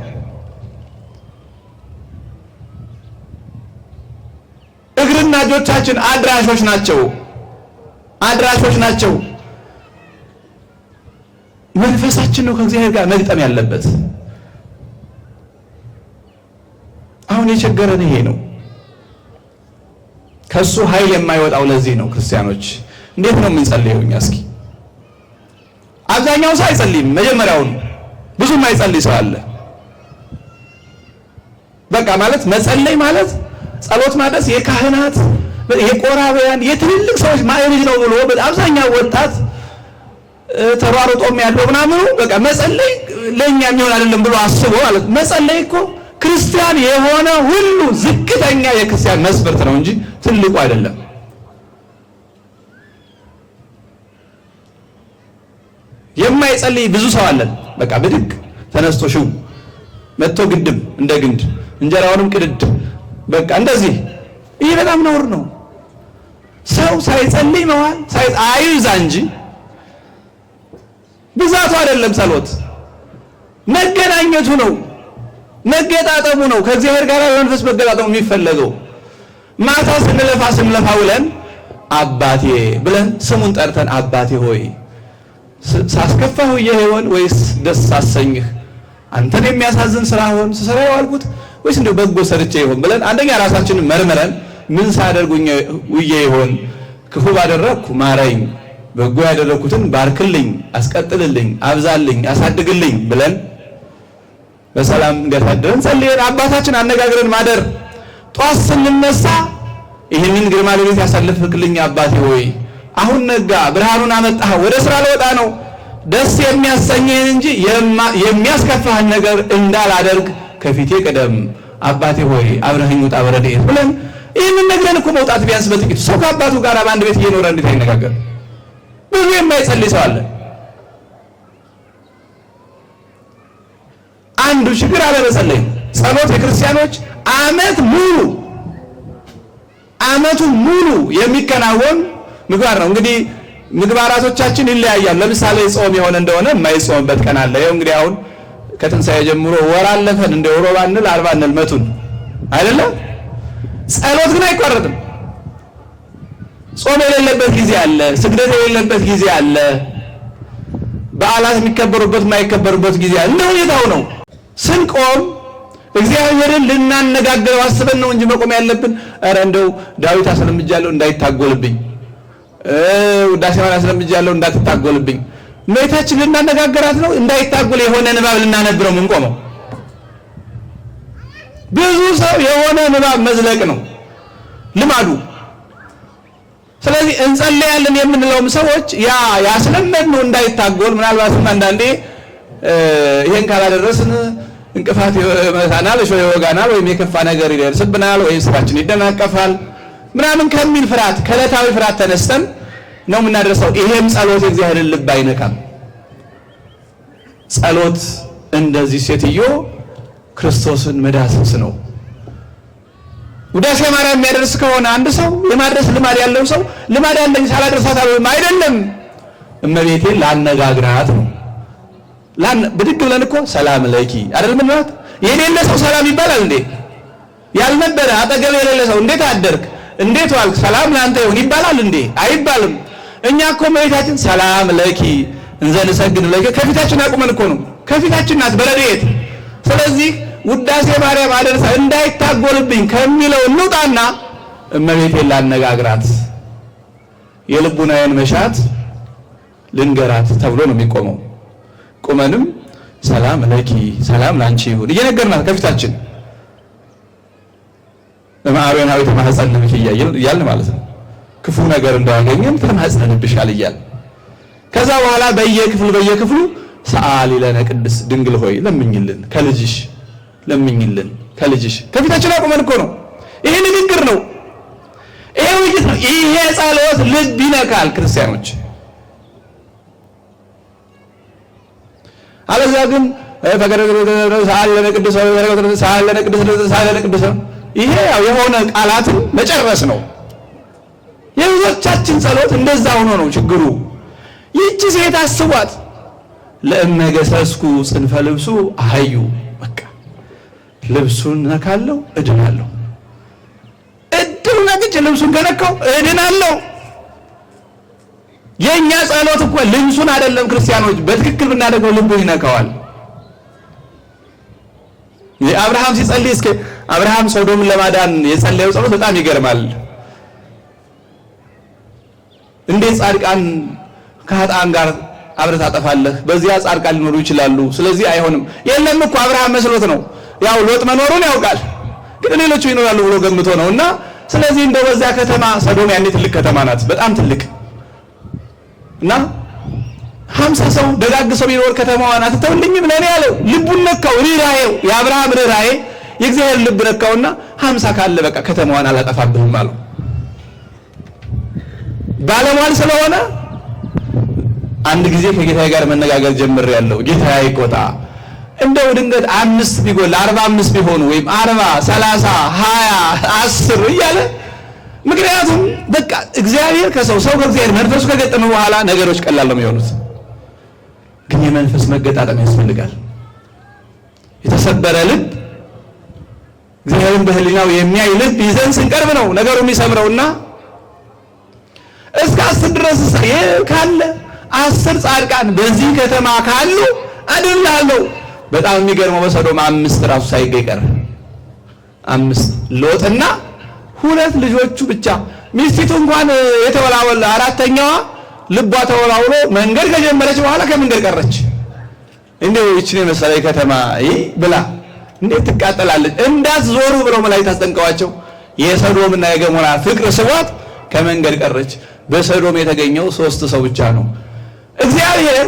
እግርና እጆቻችን አድራሾች ናቸው፣ አድራሾች ናቸው። መንፈሳችን ነው ከእግዚአብሔር ጋር መግጠም ያለበት። አሁን የቸገረን ይሄ ነው። ከሱ ኃይል የማይወጣው ለዚህ ነው። ክርስቲያኖች እንዴት ነው የምንጸልየው? እኛ እስኪ አብዛኛው ሰው አይጸልይም። መጀመሪያውን ብዙም አይጸልይ ሰው አለ። በቃ ማለት መጸለይ ማለት ጸሎት ማድረስ የካህናት የቆራቢያን የትልልቅ ሰዎች ማዕረግ ነው ብሎ አብዛኛው ወጣት ተሯሩጦም ያለው ምናምኑ በቃ መጸለይ ለኛ የሚሆን አይደለም ብሎ አስቦ ማለት መጸለይ እኮ ክርስቲያን የሆነ ሁሉ ዝቅተኛ የክርስቲያን መስፈርት ነው እንጂ ትልቁ አይደለም። የማይጸልይ ብዙ ሰው አለን። በቃ ብድግ ተነስቶ ሽው መጥቶ ግድም እንደ ግንድ እንጀራውንም ቅድድ በቃ እንደዚህ። ይሄ በጣም ነውር ነው። ሰው ሳይጸልይ መዋል አይብዛ እንጂ ብዛቱ አይደለም። ጸሎት መገናኘቱ ነው፣ መገጣጠሙ ነው። ከእግዚአብሔር ጋር በመንፈስ መገጣጠሙ የሚፈለገው። ማታ ስንለፋ ውለን አባቴ ብለን ስሙን ጠርተን አባቴ ሆይ ሳስከፋህ ይሆን ወይስ ደስ አሰኝህ? አንተን የሚያሳዝን ስራ ሆን ስሰራ የዋልኩት ወይስ እንደው በጎ ሰርቼ ይሆን ብለን አንደኛ ራሳችንን መርምረን ምን ሳደርጉኝ ውዬ ይሆን? ክፉ ባደረኩ ማረኝ፣ በጎ ያደረኩትን ባርክልኝ፣ አስቀጥልልኝ፣ አብዛልኝ፣ አሳድግልኝ ብለን በሰላም እንዲያሳድረን ጸልየን አባታችን አነጋግረን ማደር። ጧት ስንነሳ ይህንን ግርማ ሌሊት ያሳልፍክልኝ አባቴ ሆይ አሁን ነጋ፣ ብርሃኑን አመጣህ፣ ወደ ስራ ልወጣ ነው፣ ደስ የሚያሰኝህን እንጂ የሚያስከፋህን ነገር እንዳላደርግ ከፊቴ ቅደም፣ አባቴ ሆይ አብረኸኝ ውጣ በረድኤት ብለን ይህንን ነግረን እኮ መውጣት ቢያንስ በጥቂቱ። ሰው ከአባቱ ጋር በአንድ ቤት እየኖረ እንዴት አይነጋገር? ብዙ የማይጸልይ ሰው አለ። አንዱ ችግር አለመጸለይ። ጸሎት የክርስቲያኖች ዓመቱን ሙሉ የሚከናወን ምግባር ነው። እንግዲህ ምግባራቶቻችን ይለያያሉ። ለምሳሌ ጾም የሆነ እንደሆነ የማይጾምበት ቀን አለ። ይኸው እንግዲህ አሁን ከትንሣኤ ጀምሮ ወር አለፈን። እንደ ሮባ እንል 40 እንል መቱን አይደለም። ጸሎት ግን አይቋረጥም። ጾም የሌለበት ጊዜ አለ፣ ስግደት የሌለበት ጊዜ አለ፣ በዓላት የሚከበሩበት የማይከበሩበት ጊዜ አለ። እንደ ሁኔታው ነው። ስንቆም እግዚአብሔርን ልናነጋግረው አስበን ነው እንጂ መቆም ያለብን ኧረ እንደው ዳዊት አስለምጃለሁ እንዳይታጎልብኝ፣ ውዳሴ ማርያም አስለምጃለሁ እንዳትታጎልብኝ፣ እመቤታችን ልናነጋግራት ነው እንዳይታጎል የሆነ ንባብ ልናነብረው ምን ቆመው። ብዙ ሰው የሆነ ንባብ መዝለቅ ነው ልማዱ። ስለዚህ እንጸልያለን የምንለውም ሰዎች ያስለመድነው እንዳይታጎል ምናልባትም አንዳንዴ ይሄን ካላደረስን እንቅፋት ይመታናል፣ እሾህ ይወጋናል፣ ወይም የከፋ ነገር ይደርስብናል፣ ወይም ስራችን ይደናቀፋል ምናምን ከሚል ፍርሃት ከዕለታዊ ፍርሃት ተነስተን ነው የምናደርሰው። ይሄም ጸሎት የእግዚአብሔርን ልብ አይነካም። ጸሎት እንደዚህ ሴትዮ ክርስቶስን መዳሰስ ነው። ውዳሴ ማርያም የሚያደርስ ከሆነ አንድ ሰው የማድረስ ልማድ ያለው ሰው ልማድ ያለኝ ሳላደርሳት አይደለም፣ እመቤቴን ላነጋግራት ነው። ብድግ ብለን እኮ ሰላም ለኪ አይደል ምንላት? የሌለ ሰው ሰላም ይባላል እንዴ? ያልነበረ አጠገብ የሌለ ሰው እንዴት አደርክ፣ እንዴት ዋልክ፣ ሰላም ላንተ ይሁን ይባላል እንዴ? አይባልም። እኛ እኮ እመቤታችን ሰላም ለኪ እንዘ ንሰግድ ለኪ ከፊታችን አቁመን እኮ ነው፣ ከፊታችን ናት በረድኤት። ስለዚህ ውዳሴ ማርያም አደርሳ እንዳይታጎልብኝ ከሚለው እንውጣና እመቤቴን ላነጋግራት፣ የልቡናዬን መሻት ልንገራት ተብሎ ነው የሚቆመው። ቁመንም ሰላም ለኪ ሰላም ላንቺ ይሁን እየነገርናት ከፊታችን በማርያም ተማህፀንብሽ እያልን ማለት ነው። ክፉ ነገር እንዳያገኘን ተማህፀንብሻል እያልን ከዛ በኋላ በየክፍሉ ሰአሊ ለነ ቅድስት ድንግል ሆይ ለምኝልን ከልጅሽ ለምኝልን ከልጅሽ ከፊታችን አቁመን እኮ ነው። ይሄ ንግግር ነው፣ ይሄ ውይይት ነው። ይሄ ጸሎት ልብ ይነካል ክርስቲያኖች። አለዚያ ግን ሰአሊ ለነ ቅድስት ሰአሊ ለነ ቅድስት ሰአሊ ለነ ቅድስት ይሄ ያው የሆነ ቃላትን መጨረስ ነው። የብዙዎቻችን ጸሎት እንደዛ ሆኖ ነው ችግሩ። ይህች ሴት አስቧት፣ ለእመገሰስኩ ጽንፈ ልብሱ አህዩ በቃ ልብሱን ነካለው እድናለሁ፣ እድሉን ነክቼ ልብሱን ከነካው እድናለሁ። የኛ ጸሎት እኮ ልብሱን አይደለም ክርስቲያኖች፣ በትክክል ብናደርገው ልቡ ይነካዋል። የአብርሃም ሲጸልይ እስከ አብርሃም ሶዶምን ለማዳን የጸለየው ጸሎት በጣም ይገርማል። እንዴት ጻድቃን ከኃጥአን ጋር አብረህ ታጠፋለህ? በዚያ ጻድቃን ሊኖሩ ይችላሉ፣ ስለዚህ አይሆንም። የለም እኮ አብርሃም መስሎት ነው። ያው ሎጥ መኖሩን ያውቃል፣ ግን ሌሎቹ ይኖራሉ ብሎ ገምቶ ነውና ስለዚህ እንደው በዚያ ከተማ ሰዶም ያኔ ትልቅ ከተማ ናት፣ በጣም ትልቅ እና 50 ሰው ደጋግ ሰው ቢኖር ከተማዋን አትተውልኝም ለኔ ያለው ልቡን ነካው። ርህራሄው የአብርሃም ርህራሄ የእግዚአብሔር ልብ ነካውና 50 ካለ በቃ ከተማዋን አላጠፋብህም አለው። ባለሟል ስለሆነ አንድ ጊዜ ከጌታዬ ጋር መነጋገር ጀምሬያለሁ። ጌታዬ አይቆጣ፣ እንደው ድንገት 5 ቢጎል 45 ቢሆኑ ወይም 40 30 20 10 እያለ ምክንያቱም በቃ እግዚአብሔር ከሰው ከእግዚአብሔር መንፈሱ ከገጠመ በኋላ ነገሮች ቀላል ነው የሚሆኑት። ግን የመንፈስ መገጣጠም ያስፈልጋል። የተሰበረ ልብ እግዚአብሔርን በህሊናው የሚያይ ልብ ይዘን ስንቀርብ ነው ነገሩ የሚሰምረውና እስከ 10 ድረስ ካለ 10 ጻድቃን በዚህ ከተማ ካሉ አድላለሁ። በጣም የሚገርመው በሰዶም 5 ራሱ ሳይገኝ ቀረ። 5 ሎጥና 2 ልጆቹ ብቻ። ሚስቲቱ እንኳን የተወላወለ 4ኛዋ ልቧ ተወላውሎ መንገድ ከጀመረች በኋላ ከመንገድ ቀረች። እንደው እቺ ነው መሰለኝ ከተማ ብላ እንዴት ትቃጠላለች እንዳትዞሩ ብለው መላእክት አስጠንቀዋቸው የሰዶምና የገሞራ ፍቅር ስቧት ከመንገድ ቀረች። በሰዶም የተገኘው 3 ሰው ብቻ ነው። እግዚአብሔር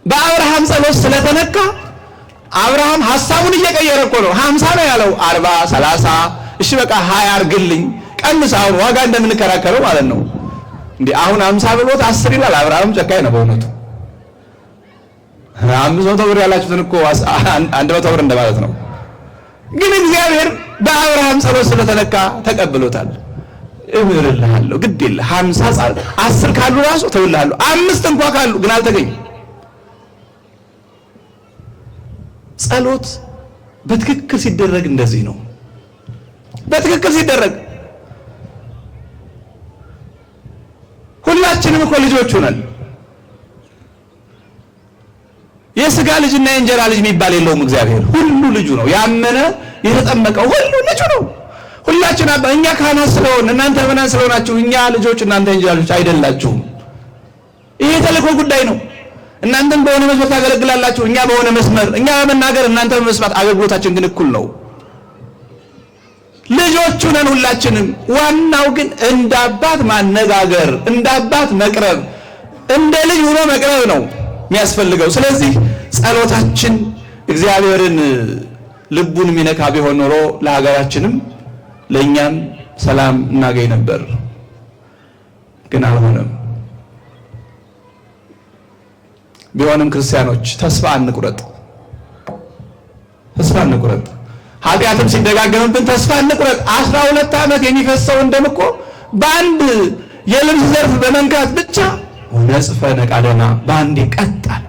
በአብርሃም ጸሎት ስለተነካ አብርሃም ሐሳቡን እየቀየረ እኮ ነው። 50 ነው ያለው 40 30 እሺ በቃ 20 አርግልኝ ቀንስ። አሁን ዋጋ እንደምንከራከረው ማለት ነው እንዴ አሁን 50 ብሎት 10 ይላል። አብርሃም ጨካኝ ነው በእውነቱ። 500 ብር ያላችሁትን እኮ 100 ብር እንደማለት ነው። ግን እግዚአብሔር በአብርሃም ጸሎት ስለተነካ ተቀብሎታል። እምርልሃለሁ ግድ የለ 50 10 ካሉ ራሱ ተውልሃለሁ 5 እንኳን ካሉ ግን አልተገኘም። ጸሎት በትክክል ሲደረግ እንደዚህ ነው። በትክክል ሲደረግ ሁላችንም እኮ ልጆች ሆነን የሥጋ ልጅና የእንጀራ ልጅ የሚባል የለውም። እግዚአብሔር ሁሉ ልጁ ነው። ያመነ የተጠመቀው ሁሉ ልጁ ነው። ሁላችን እኛ ካህናት ስለሆን እናንተ ምናን ስለሆናችሁ እኛ ልጆች እናንተ እንጀራ ልጆች አይደላችሁም። ይሄ ተልእኮ ጉዳይ ነው። እናንተም በሆነ መስመር ታገለግላላችሁ፣ እኛ በሆነ መስመር፣ እኛ በመናገር እናንተ በመስማት አገልግሎታችን ግን እኩል ነው። ልጆቹ ነን ሁላችንም። ዋናው ግን እንዳባት ማነጋገር፣ እንዳባት መቅረብ፣ እንደ ልጅ ሆኖ መቅረብ ነው። የሚያስፈልገው። ስለዚህ ጸሎታችን እግዚአብሔርን ልቡን የሚነካ ቢሆን ኖሮ ለሀገራችንም ለእኛም ሰላም እናገኝ ነበር። ግን አልሆነም። ቢሆንም ክርስቲያኖች ተስፋ አንቁረጥ፣ ተስፋ አንቁረጥ። ኃጢአትም ሲደጋገምብን ተስፋ አንቁረጥ። 12 ዓመት የሚፈሰውን ደም እኮ በአንድ የልብስ ዘርፍ በመንካት ብቻ ነጽፈ ነቃደማ በአንዴ ቀጣል።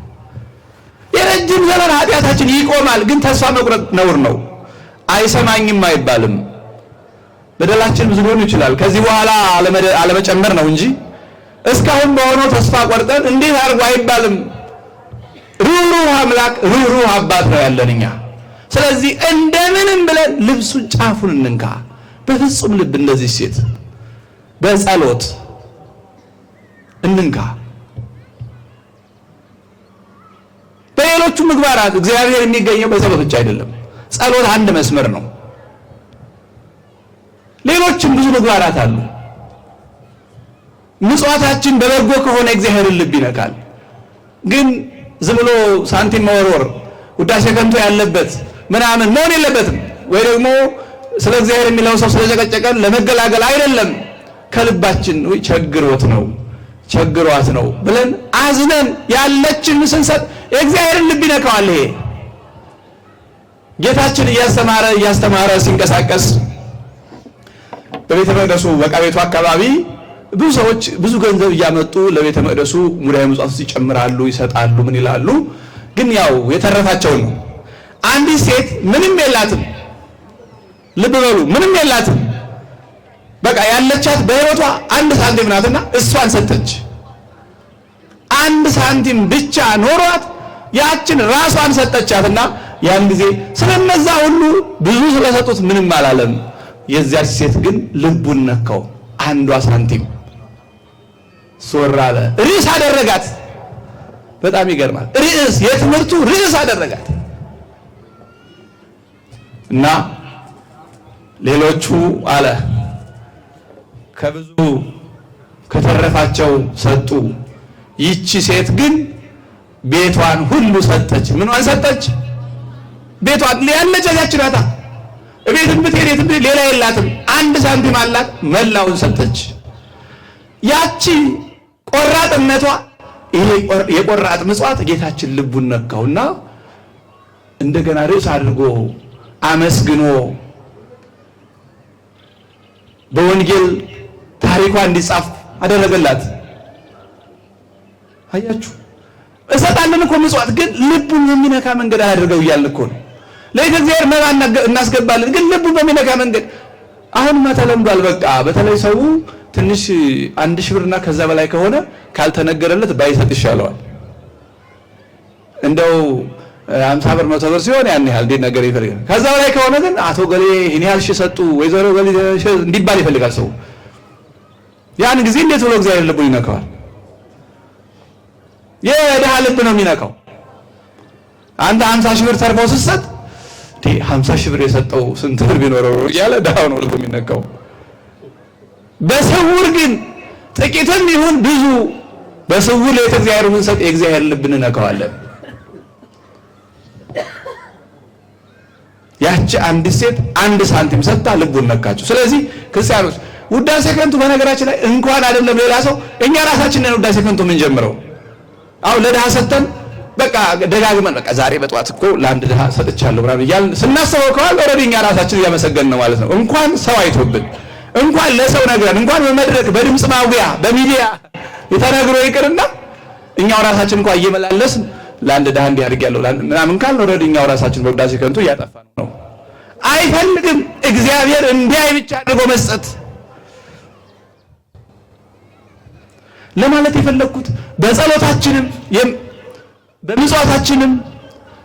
የረጅም ዘመን ኃጢአታችን ይቆማል። ግን ተስፋ መቁረጥ ነውር ነው። አይሰማኝም አይባልም። በደላችን ብዙ ሊሆን ይችላል። ከዚህ በኋላ አለመጨመር ነው እንጂ እስካሁን በሆነው ተስፋ ቆርጠን እንዴት አድርጎ አይባልም። ሩህሩህ አምላክ ሩህሩህ አባት ነው ያለን እኛ። ስለዚህ እንደምንም ብለን ልብሱን ጫፉን እንንካ። በፍጹም ልብ እንደዚህ ሴት በጸሎት እንንካ። በሌሎቹ ምግባራት እግዚአብሔር የሚገኘው በጸሎት ብቻ አይደለም። ጸሎት አንድ መስመር ነው። ሌሎችም ብዙ ምግባራት አሉ። ምጽዋታችን በበጎ ከሆነ እግዚአብሔርን ልብ ይነካል። ግን ዝም ብሎ ሳንቲም መወርወር፣ ውዳሴ ከንቱ ያለበት ምናምን መሆን የለበትም። ወይ ደግሞ ስለ እግዚአብሔር የሚለው ሰው ስለጨቀጨቀን ለመገላገል አይደለም። ከልባችን ወይ ቸግሮት ነው ቸግሯት ነው ብለን አዝነን ያለችን ስንሰጥ የእግዚአብሔርን ልብ ይነካዋል። ይሄ ጌታችን እያስተማረ ሲንቀሳቀስ በቤተ መቅደሱ በዕቃ ቤቱ አካባቢ ብዙ ሰዎች ብዙ ገንዘብ እያመጡ ለቤተ መቅደሱ ሙዳየ ምጽዋት ይጨምራሉ፣ ይሰጣሉ፣ ምን ይላሉ። ግን ያው የተረፋቸውን ነው። አንዲት ሴት ምንም የላትም፣ ልብ በሉ ምንም የላትም። በቃ ያለቻት በሕይወቷ 1 ሳንቲም ናትና እሷን ሰጠች። 1 ሳንቲም ብቻ ኖሯት ያችን ራሷን ሰጠቻትና ያን ጊዜ ስለነዛ ሁሉ ብዙ ስለሰጡት ምንም አላለም። የዚያች ሴት ግን ልቡን ነካው። 1 ሳንቲም ሶር አለ፣ ርዕስ አደረጋት። በጣም ይገርማል። ርዕስ የትምህርቱ ርዕስ አደረጋት እና ሌሎቹ አለ ከብዙ ከተረፋቸው ሰጡ። ይቺ ሴት ግን ቤቷን ሁሉ ሰጠች። ምኗን ሰጠች? ቤቷን ያለች ያችን ናታ። ቤትም ብትሄድ ሌላ የላትም። 1 ሳንቲም አላት፣ መላውን ሰጠች። ያቺ ቆራጥነቷ፣ ይሄ የቆራጥ ምጽዋት ጌታችን ልቡን ነካውና እንደገና ርዕስ አድርጎ አመስግኖ በወንጌል ታሪኳ እንዲጻፍ አደረገላት። አያችሁ፣ እሰጣለን እኮ ምጽዋት፣ ግን ልቡን የሚነካ መንገድ አያደርገው እያልን እኮ ነው። ለእግዚአብሔር መባ እናስገባለን፣ ግን ልቡን በሚነካ መንገድ። አሁንማ ተለምዷል። በቃ በተለይ ሰው ትንሽ 1000 ብርና ከዛ በላይ ከሆነ ካልተነገረለት ባይሰጥ ይሻለዋል። እንደው 50 ብር 100 ብር ሲሆን ያን ያህል እንዴት ነገር ይፈልጋል። ከዛ በላይ ከሆነ ግን አቶ ገሌ ይሄን ያህል ሰጡ፣ ወይዘሮ ገሌ እንዲባል ይፈልጋል ሰው። ያን ጊዜ እንዴት ብሎ እግዚአብሔር ልቡን ይነካዋል? የድሃ ልብ ነው የሚነካው። አንተ 50 ሺህ ብር ተርፎ ስትሰጥ 50 ሺህ ብር የሰጠው ስንት ብር ቢኖረው እያለ ድሃው ነው ልቡ የሚነካው። በስውር ግን ጥቂትም ይሁን ብዙ በስውር ለእግዚአብሔር ምንሰጥ የእግዚአብሔር ልብ እንነካዋለን። ያቺ አንዲት ሴት 1 ሳንቲም ሰጥታ ልቡን ነካችው። ስለዚህ ክርስቲያኖች ውዳሴ ከንቱ በነገራችን ላይ እንኳን አይደለም ሌላ ሰው እኛ ራሳችን ነን ውዳሴ ከንቱ የምንጀምረው። አሁን ለድሃ ሰጥተን በቃ ደጋግመን በቃ ዛሬ በጠዋት እኮ ለአንድ ድሃ ሰጥቻለሁ ምናምን እያልን ስናስበው ከዋል ኦልሬዲ እኛ ራሳችን እያመሰገንን ነው ማለት ነው። እንኳን ሰው አይቶብን፣ እንኳን ለሰው ነግረን፣ እንኳን በመድረክ በድምፅ ማጉያ በሚዲያ የተነግሮ ይቅርና እኛው ራሳችን እንኳን እየመላለስን ለአንድ ድሃ እንዲህ አድርጌያለሁ ምናምን ካልን ኦልሬዲ እኛው ራሳችን በውዳሴ ከንቱ እያጠፋን ነው። አይፈልግም እግዚአብሔር እንዲያይ ብቻ አድርጎ መስጠት ለማለት የፈለኩት በጸሎታችንም በምጽዋታችንም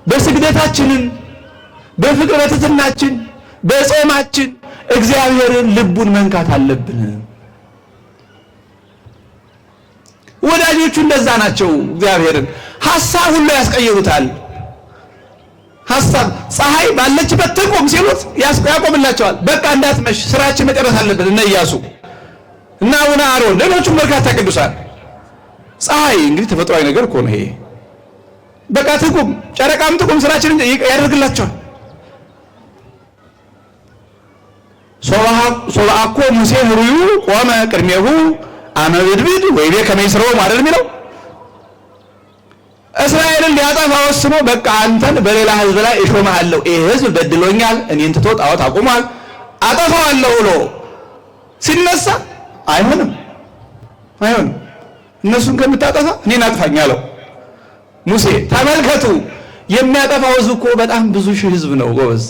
በስግደታችንም በፍቅረ ትሕትናችን በጾማችን እግዚአብሔርን ልቡን መንካት አለብን። ወዳጆቹ እንደዛ ናቸው። እግዚአብሔርን ሐሳብ ሁሉ ያስቀይሩታል። ሐሳብ ፀሐይ ባለችበት ትቁም ሲሉት ያቆምላቸዋል። በቃ እንዳትመሽ ስራችን መጨረስ አለብን። እነ ኢያሱ እና አቡነ አሮን ሌሎቹም በርካታ ቅዱሳን ፀሐይ እንግዲህ ተፈጥሯዊ ነገር እኮ ነው። ይሄ በቃ ትቁም፣ ጨረቃም ትቁም፣ ስራችንን ያደርግላቸዋል። ሶባኮ ሙሴ ህሩዩ ቆመ ቅድሜሁ አመብድብድ ወይቤ ከመይስረው ማለት የሚለው እስራኤልን ሊያጠፋ ወስኖ በቃ አንተን በሌላ ህዝብ ላይ እሾምሃለሁ፣ ይሄ ህዝብ በድሎኛል፣ እኔን ትቶ ጣዖት አቁሟል፣ አጠፋዋለሁ ብሎ ሲነሳ አይሆንም፣ እነሱን ከምታጠፋ እኔን አጥፋኝ አለው ሙሴ። ተመልከቱ፣ የሚያጠፋው ህዝብ እኮ በጣም ብዙ ሺህ ህዝብ ነው ጎበዝ።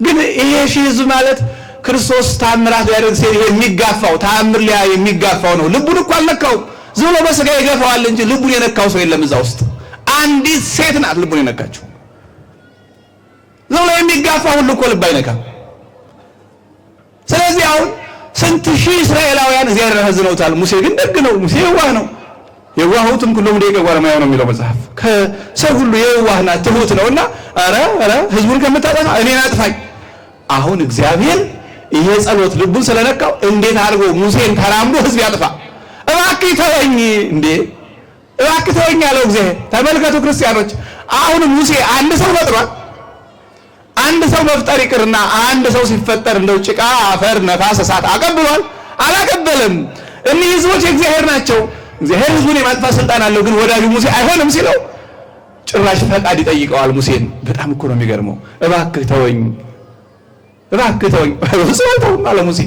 ግን ይሄ ሺህ ህዝብ ማለት ክርስቶስ ታምራት ሊያደርግ ሲል የሚጋፋው ታምር ሊያ የሚጋፋው ነው። ልቡን እኮ አልነካውም። ዝም ብሎ በስጋ ይገፋዋል እንጂ ልቡን የነካው ሰው የለም እዛ ውስጥ። አንዲት ሴት ናት ልቡን የነካችው። ዝም ብሎ የሚጋፋ ሁሉ እኮ ልብ አይነካም። ስለዚህ አሁን ስንት ሺህ እስራኤላውያን እግዚአብሔር ያሳዝነውታል። ሙሴ ግን ደግ ነው። ሙሴ የዋህ ነው። የዋሁትም ሁሉም ደቂቀ ጓለማያው ነው የሚለው መጽሐፍ። ከሰው ሁሉ የዋህና ትሁት ነውና አረ ህዝቡን ከምታጠፋ እኔን አጥፋኝ። አሁን እግዚአብሔር ይሄ ጸሎት ልቡን ስለነካው እንዴት አድርጎ ሙሴን ተራምዶ ህዝብ ያጥፋ? እባክህ ተወኝ እንዴ! እባክህ ተወኝ አለው እግዚአብሔር። ተመልከቱ ክርስቲያኖች፣ አሁን ሙሴ አንድ ሰው ፈጥሯል። አንድ ሰው መፍጠር ይቅርና አንድ ሰው ሲፈጠር እንደው ጭቃ፣ አፈር፣ ነፋስ፣ እሳት አቀብሏል? አላቀበለም። እኒህ ህዝቦች የእግዚአብሔር ናቸው። እግዚአብሔር ህዝቡን የማጥፋት ስልጣን አለው። ግን ወዳጁ ሙሴ አይሆንም ሲለው ጭራሽ ፈቃድ ይጠይቀዋል ሙሴን። በጣም እኮ ነው የሚገርመው። እባክህ ተወኝ፣ እባክህ ተወኝ አለ ሙሴ።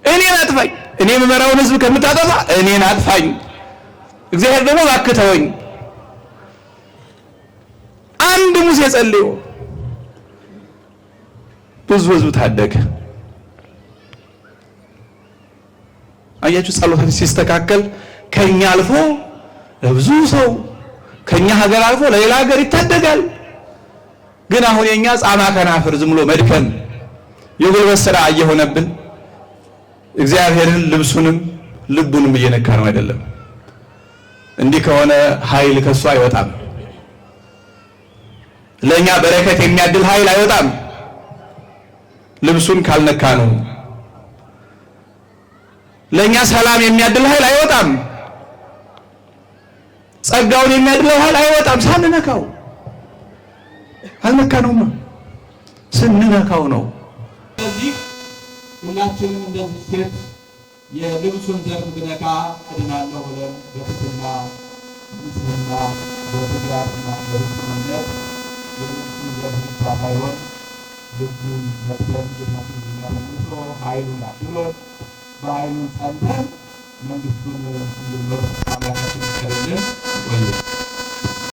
እኔን አጥፋኝ፣ እኔ የምመራውን ህዝብ ከምታጠፋ እኔን አጥፋኝ። እግዚአብሔር ደግሞ እባክህ ተወኝ። አንድ ሙሴ ጸልዮ ብዙ ህዝብ ታደገ። አያችሁ፣ ጸሎታችን ሲስተካከል ከኛ አልፎ ለብዙ ሰው ከኛ ሀገር አልፎ ለሌላ ሀገር ይታደጋል። ግን አሁን የኛ ጻማ ከናፍር ዝም ብሎ መድከም የጉልበት ስራ እየሆነብን እግዚአብሔርን ልብሱንም ልቡንም እየነካ ነው አይደለም። እንዲህ ከሆነ ኃይል ከሱ አይወጣም። ለኛ በረከት የሚያድል ኃይል አይወጣም ልብሱን ካልነካ ነው። ለኛ ሰላም የሚያድል ኃይል አይወጣም። ጸጋውን የሚያድል ኃይል አይወጣም ሳንነካው። አልነካነውማ፣ ስንነካው ነው። ስለዚህ ሁላችንም እንደዚህ ሴት የልብሱን ዘርፍ ብነካ እድናለሁ ብለን በፍትና ንጽሕና በትጋትና በርሱነት የልብሱን ዘርፍ ብቻ ሳይሆን ልቡን መጥተን ጌታችን የሚያመልሶ ኃይሉን አድሎን በኃይሉን ጸንተን መንግስቱን እንድንኖር አምላካችን ይከልልን።